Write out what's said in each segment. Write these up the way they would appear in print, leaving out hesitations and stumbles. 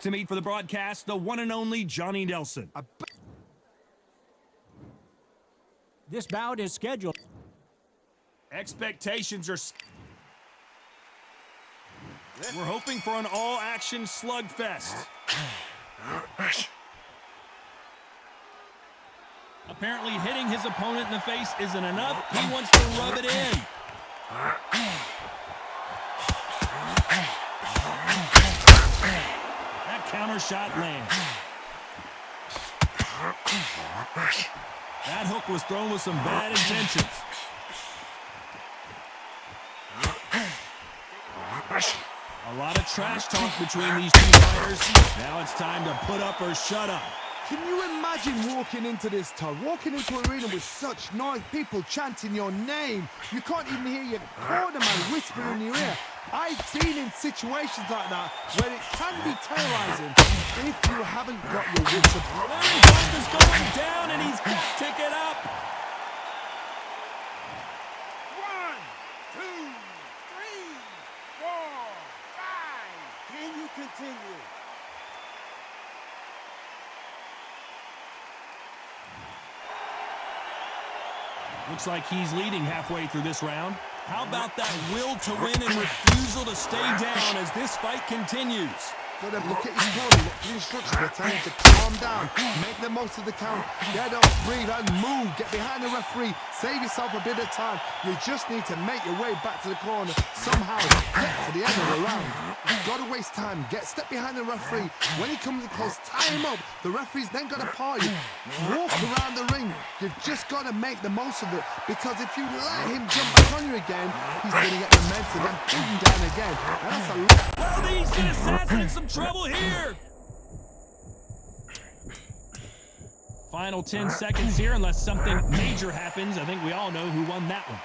To meet for the broadcast, the one and only Johnny Nelson. This bout is scheduled. Expectations are... We're hoping for an all-action slugfest. Apparently hitting his opponent in the face isn't enough. He wants to rub it in. That counter shot lands. That hook was thrown with some bad intentions. A lot of trash talk between these two fighters. Now it's time to put up or shut up. Can you imagine walking into this town, walking into an arena with such noise, people chanting your name? You can't even hear your cornerman whispering in your ear. I've been in situations like that where it can be terrorizing if you haven't got your wits about. Larry Holt is going down and he's got to tick it up. 1, 2, 3, 4, 5. Can you continue? Looks like he's leading halfway through this round. How about that will to win and refusal to stay down as this fight continues? Got to look at his corner, look at the instructions. They're telling him to calm down, make the most of the count, get up, breathe and move, get behind the referee, save yourself a bit of time. You just need to make your way back to the corner, somehow get to the end of the round. You've got to waste time, step behind the referee. When he comes close, tie him up. The referee's then got to par you, walk around the ring. You've just got to make the most of it, because if you let him jump back on you again, he's going to get momentum and put him down again. And that's a lot. Well, these assassins in some trouble here. Final 10 seconds here, unless something major happens. I think we all know who won that one.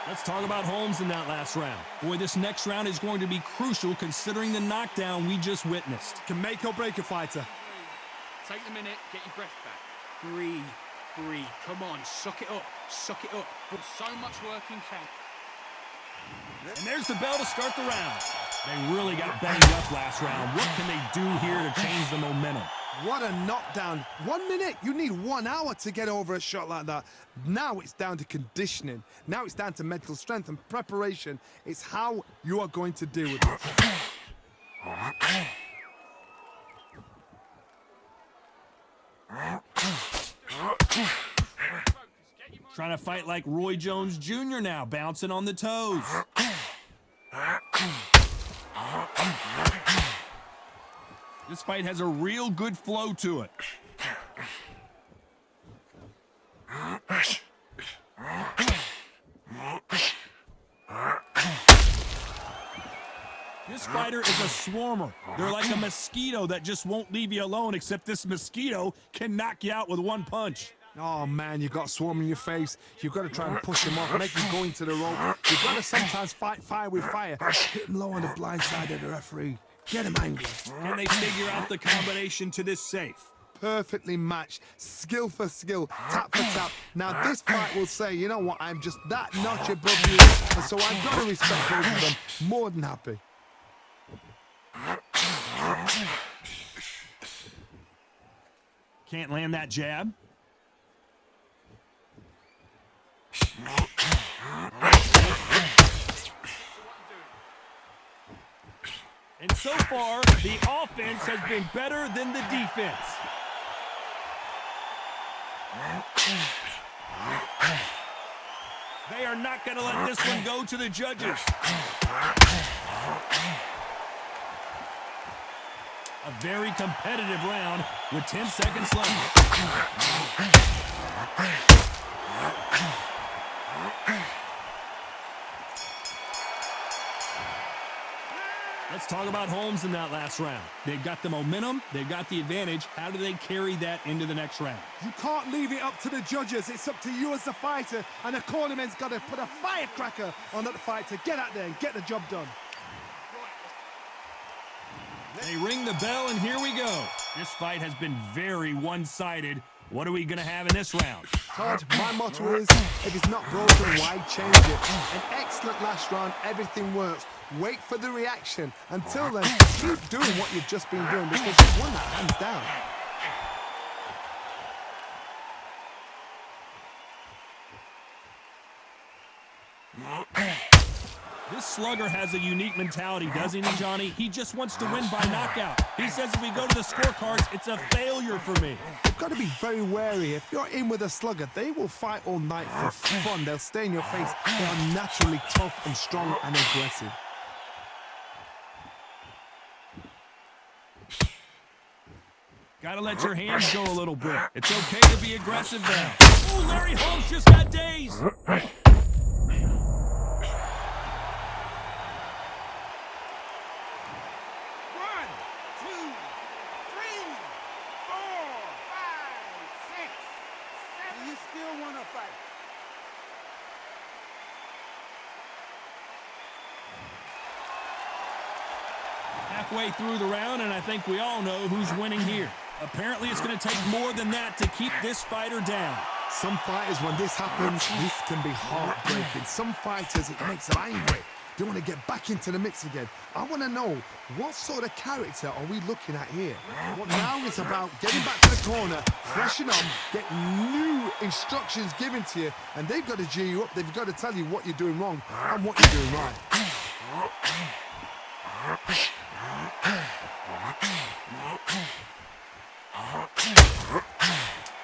Let's talk about Holmes in that last round. Boy, this next round is going to be crucial considering the knockdown we just witnessed. Can make or break a fighter. Take the minute, get your breath back. Breathe, breathe. Come on, suck it up, suck it up. Put so much work in camp. And there's the bell to start the round. They really got banged up last round. What can they do here to change the momentum? What a knockdown. 1 minute, you need 1 hour to get over a shot like that. Now it's down to conditioning. Now it's down to mental strength and preparation. It's how you are going to deal with it. Trying to fight like Roy Jones Jr. now, bouncing on the toes. This fight has a real good flow to it. This fighter is a swarmer. They're like a mosquito that just won't leave you alone, except this mosquito can knock you out with one punch. Oh man, you've got swarm in your face. You've got to try and push him off, make him go into the rope. You've got to sometimes fight fire with fire. Hit him low on the blind side of the referee. Get him angry. Can they figure out the combination to this safe? Perfectly matched, skill for skill, tap for tap. Now this fight will say, you know what, I'm just that notch above you, and so I've got to respect both of them. More than happy. Can't land that jab. And so far, the offense has been better than the defense. They are not going to let this one go to the judges. A very competitive round with 10 seconds left. Let's talk about Holmes in that last round. They've got the momentum, they've got the advantage. How do they carry that into the next round? You can't leave it up to the judges. It's up to you as the fighter, and the cornerman's got to put a firecracker on that fight to get out there and get the job done. They ring the bell, and here we go. This fight has been very one-sided. What are we going to have in this round? Todd, my motto is, if it's not broken, why change it? An excellent last round, everything works. Wait for the reaction. Until then, keep doing what you've just been doing because you've won that hands down. This slugger has a unique mentality, doesn't he, Johnny? He just wants to win by knockout. He says if we go to the scorecards, it's a failure for me. You've got to be very wary. If you're in with a slugger, they will fight all night for fun. They'll stay in your face. They are naturally tough and strong and aggressive. Gotta let your hands go a little bit. It's okay to be aggressive now. Oh, Larry Holmes just got dazed. 7. You still want to fight. Halfway through the round, and I think we all know who's winning here. Apparently, it's going to take more than that to keep this fighter down. Some fighters, when this happens, this can be heartbreaking. Some fighters, it makes them angry. They want to get back into the mix again. I want to know, what sort of character are we looking at here? What now is about getting back to the corner, freshen up, get new instructions given to you, and they've got to G you up. They've got to tell you what you're doing wrong and what you're doing right.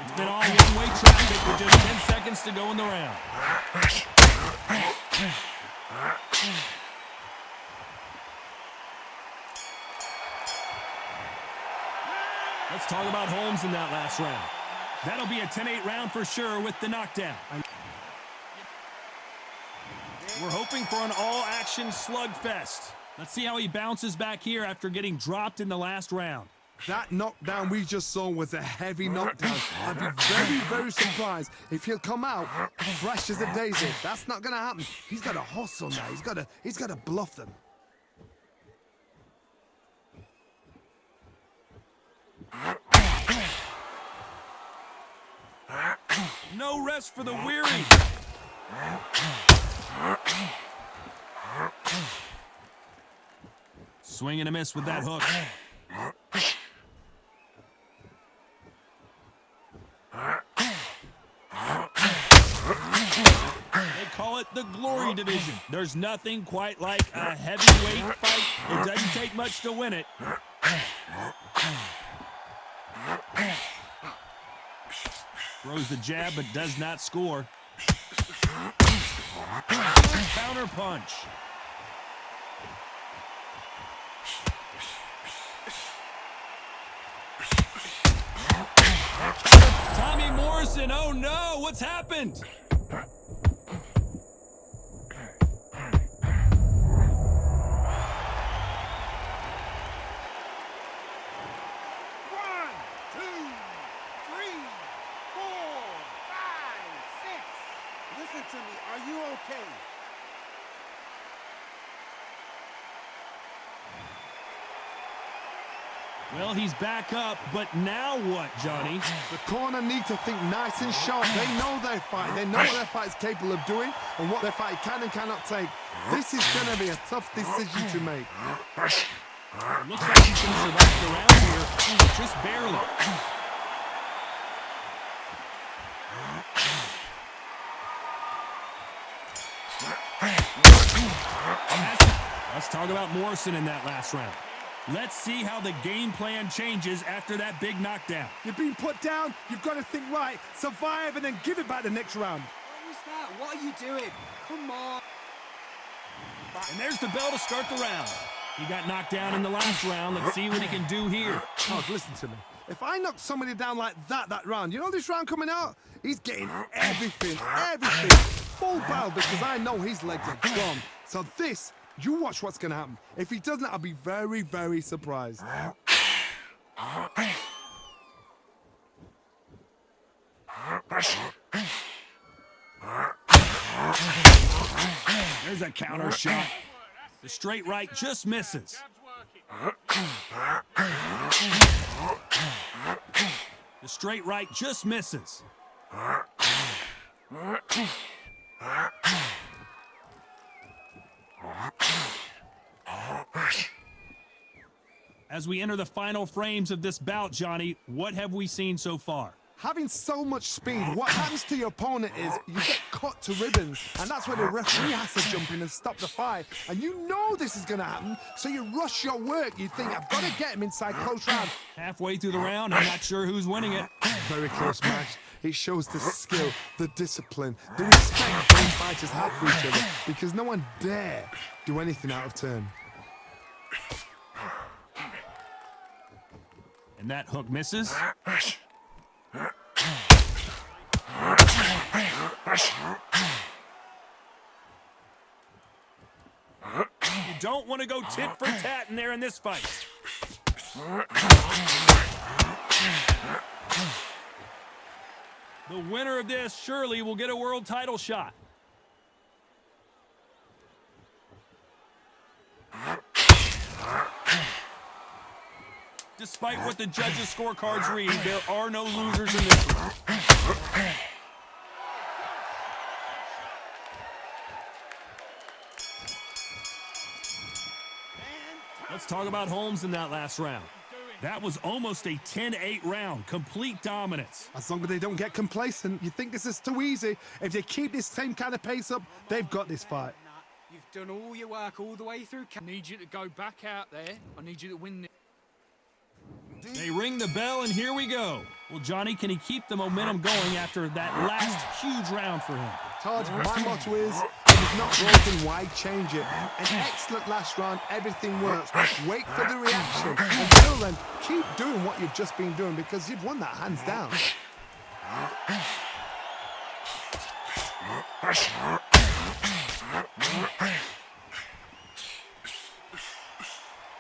It's been all one-way traffic with just 10 seconds to go in the round. Let's talk about Holmes in that last round. That'll be a 10-8 round for sure with the knockdown. We're hoping for an all-action slugfest. Let's see how he bounces back here after getting dropped in the last round. That knockdown we just saw was a heavy knockdown. I'd be very, very surprised if he'll come out fresh as a daisy. That's not going to happen. He's got to hustle now. He's got to bluff them. No rest for the weary. Swing and a miss with that hook. They call it the Glory Division. There's nothing quite like a heavyweight fight. It doesn't take much to win it. Throws the jab but does not score. Counter punch. Tommy Morrison, oh no, what's happened? Listen to me, are you okay? Well, he's back up, but now what, Johnny? The corner need to think nice and sharp. They know their fight. They know what their fight is capable of doing and what their fight can and cannot take. This is going to be a tough decision to make. It looks like he can survive the round here, just barely. Let's talk about Morrison in that last round. Let's see how the game plan changes after that big knockdown. You've been put down. You've got to think right, survive, and then give it back the next round. What was that? What are you doing? Come on. And there's the bell to start the round. He got knocked down in the last round. Let's see what he can do here. Oh, listen to me. If I knock somebody down like that round, you know this round coming out? He's getting everything. Full barrel because I know his legs are gone. So this, you watch what's going to happen. If he doesn't, I'll be very, very surprised. There's a counter shot. The straight right just misses. The straight right just misses. As we enter the final frames of this bout, Johnny, what have we seen so far? Having so much speed, what happens to your opponent is you get cut to ribbons, and that's where the referee has to jump in and stop the fight. And you know this is going to happen, so you rush your work. You think, I've got to get him inside close round. Halfway through the round, I'm not sure who's winning it. Very close match. It shows the skill, the discipline, the respect both fighters have for each other, because no one dare do anything out of turn. And that hook misses. You don't want to go tit for tat in there in this fight. The winner of this surely will get a world title shot. Despite what the judges' scorecards read, there are no losers in this one. Let's talk about Holmes in that last round. That was almost a 10-8 round, complete dominance. As long as they don't get complacent, you think this is too easy. If they keep this same kind of pace up, they've got this fight. You've done all your work all the way through. I need you to go back out there. I need you to win this. They ring the bell, and here we go. Well, Johnny, can he keep the momentum going after that last huge round for him? Todd, my motto is, if it's not broken, why change it? An excellent last round, everything works. Wait for the reaction. Until then, keep doing what you've just been doing, because you've won that hands down.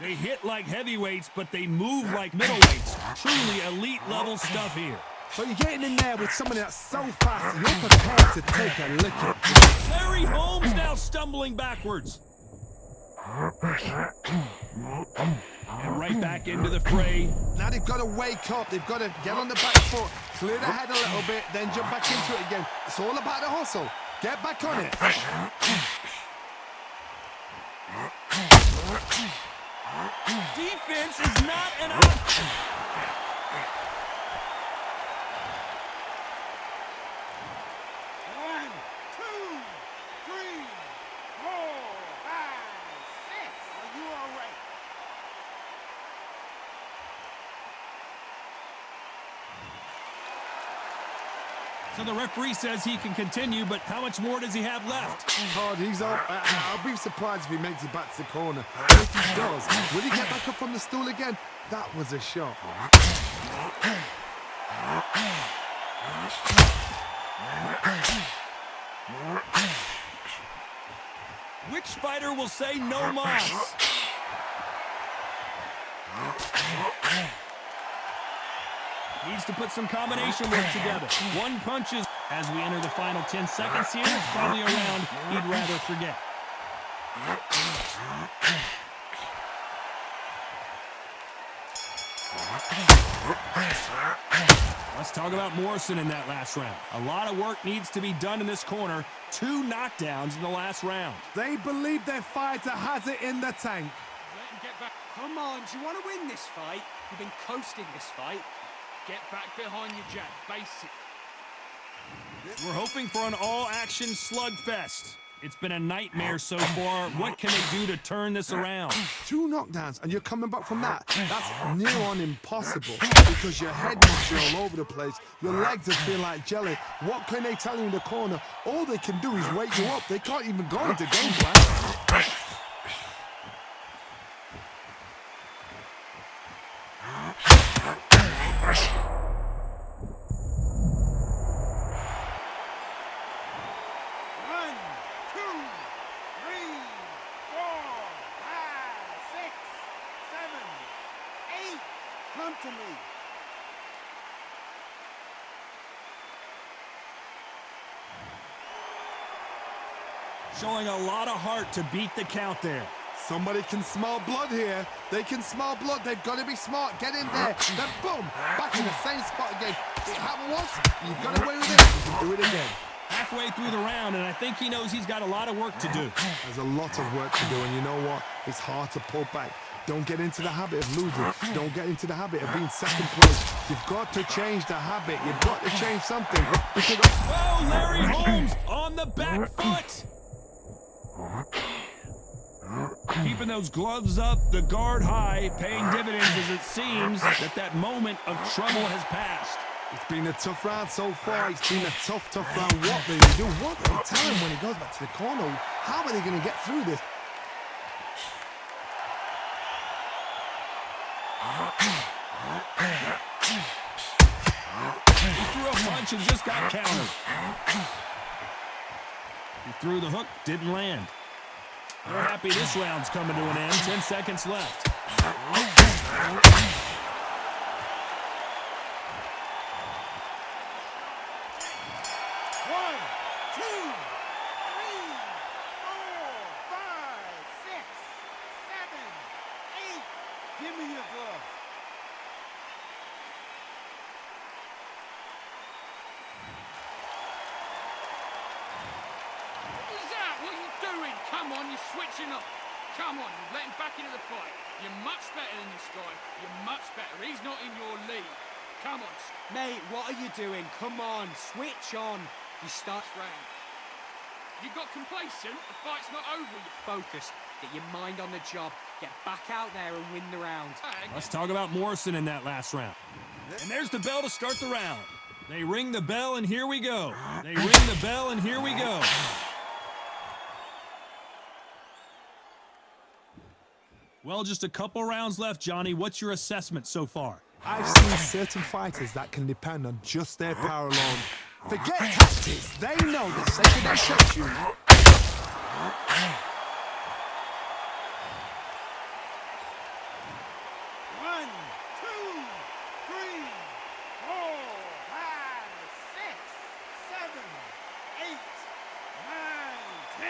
They hit like heavyweights, but they move like middleweights. Truly elite level stuff here. But you're getting in there with somebody that's so fast, you're prepared to take a licking. Larry Holmes now stumbling backwards. And right back into the fray. Now they've got to wake up, they've got to get on the back foot, clear the head a little bit, then jump back into it again. It's all about the hustle. Get back on it. Defense is not an option. One, two, three, 4, 5, 6. Are you all right? So the referee says he can continue, but how much more does he have left? Hard, he's up. I'll be surprised if he makes it back to the corner. If he does, will he get back up on the stool again? That was a shot. Which fighter will say no mas? Needs to put some combination work together. One punches. As we enter the final 10 seconds here, it's probably a round he'd rather forget. Let's talk about Morrison in that last round. A lot of work needs to be done in this corner. 2 knockdowns in the last round. They believe their fighter has it in the tank. Let him get back. Come on, do you want to win this fight? You've been coasting this fight. Get back behind your jab. Basic. We're hoping for an all-action slugfest. It's been a nightmare so far. What can they do to turn this around? 2 knockdowns, and you're coming back from that. That's near on impossible, because your head must be all over the place. Your legs are feel like jelly. What can they tell you in the corner? All they can do is wake you up. They can't even go into game plan. Come to me. Showing a lot of heart to beat the count there. Somebody can smell blood here. They can smell blood. They've got to be smart. Get in there. Then boom, back in the same spot again. It happened once. You got away with it. Do it again. Halfway through the round, and I think he knows he's got a lot of work to do. There's a lot of work to do, and you know what? It's hard to pull back. Don't get into the habit of losing. Don't get into the habit of being second place. You've got to change the habit. You've got to change something. Because Oh, Larry Holmes on the back foot. Keeping those gloves up, the guard high, paying dividends as it seems that moment of trouble has passed. it's been a tough round so far. It's been a tough round. What will he do? What will he tell him when he goes back to the corner? How are they going to get through this? He threw a punch and just got countered. He threw the hook, didn't land. They're happy this round's coming to an end. 10 seconds left. One, two, three, four, five, six, seven, eight. Give me your glove. Is that what you're doing? Come on, you're switching up. Come on, you've let him back into the fight. You're much better than this guy. You're much better. He's not in your league. Come on. Mate, what are you doing? Come on, switch on. You start Round. You got complacent. The fight's not over. You're focused. Get your mind on the job. Get back out there and win the round. Let's talk about Morrison in that last round. And there's the bell to start the round. They ring the bell, and here we go. They ring the bell, and here we go. Well, just a couple rounds left, Johnny. What's your assessment so far? I've seen certain fighters that can depend on just their power alone. Forget tactics. They know the second they touch you.